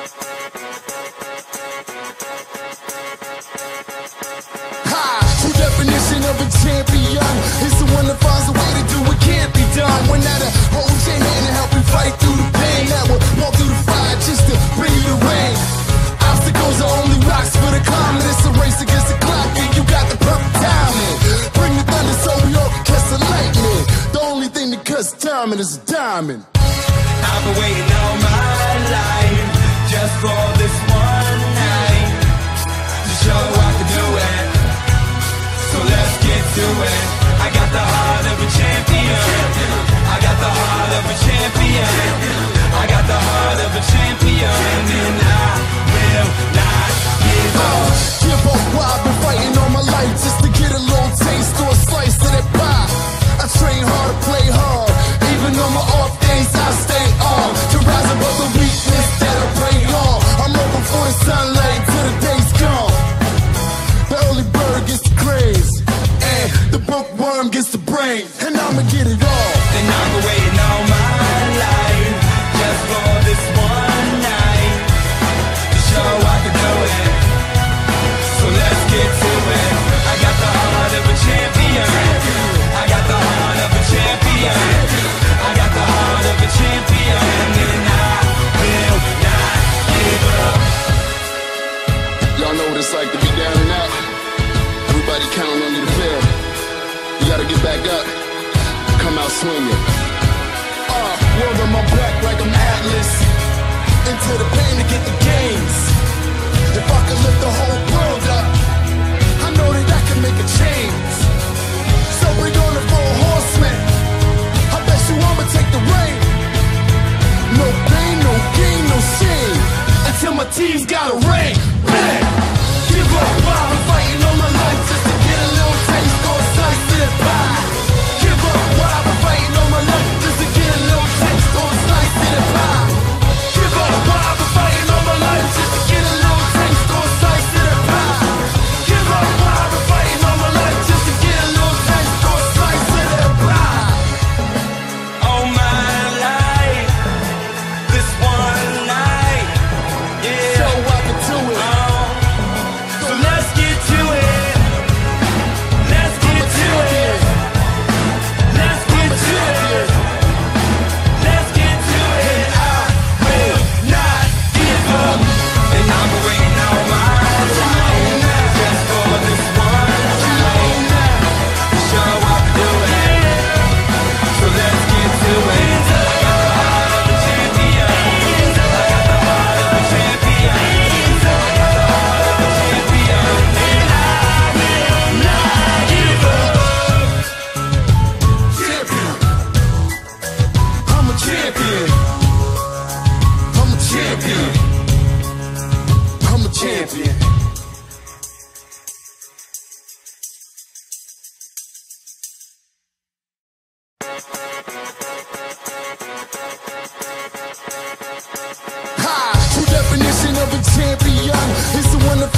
True definition of a champion is the one that finds a way to do what can't be done. One that'll hold your hand and help you fight through the pain, that will walk through the fire just to bring you the rain. Obstacles are only rocks for the climbing. It's a race against the clock and you got the perfect timing. Bring the thunder so we all can catch the lightning. The only thing that cuts timing is a diamond. I've been waiting all my life just for this one night to show I can do it. So let's get to it. I got the heart of a champion. I got the heart of a champion. I got the heart of a champion. And I will not give up. Give up while I've been fighting all my life just to get a little taste or a slice of that pie. I train hard to play hard. Even on my off days I stay on to rise above the weakness that I prey on. I'm up before the sunlight till the day's gone. The early bird gets the craze and the bookworm gets the brain. And I'ma get it all. And I've been waiting all my life just for this one night to show I can do it. So let's get to it. I got the heart of a champion. I got the heart of a champion. I got the heart of a champion. And I will not give up. Y'all know what it's like to be down and out. Everybody counting on you to fail. You gotta get back up, come out swinging. World on my back like I'm Atlas. Into the pain to get the gains. If I could lift the whole world up, I know that I can make a change. So bring on the 4 horsemen. I bet you I'ma take the reign. No pain, no gain, no shame, until my team's got a ring. Bang! Give up while I'm fighting all my life just to get a little taste or a slice of the pie. Give up while I'm fighting all my life just to get a little taste or a slice of the pie. Give up while I'm fighting all my life just to get a little taste or a slice of the pie. Give up while I'm fighting all my life just to get a little taste or a slice of the pie. All my life, this one night, yeah. So I can do it. So let's get to it. Let's get to it. Let's get to it. Let's get to it. I will not give up. And I've been waiting all my life just for this one night to show I can do it. So let's get to it. I got the heart of a champion. I got the heart of a champion. I got the heart of a champion. And I will not give up. Champion. I'm a champion. I'm a champion. I'm a champion. True definition of a champion is the one that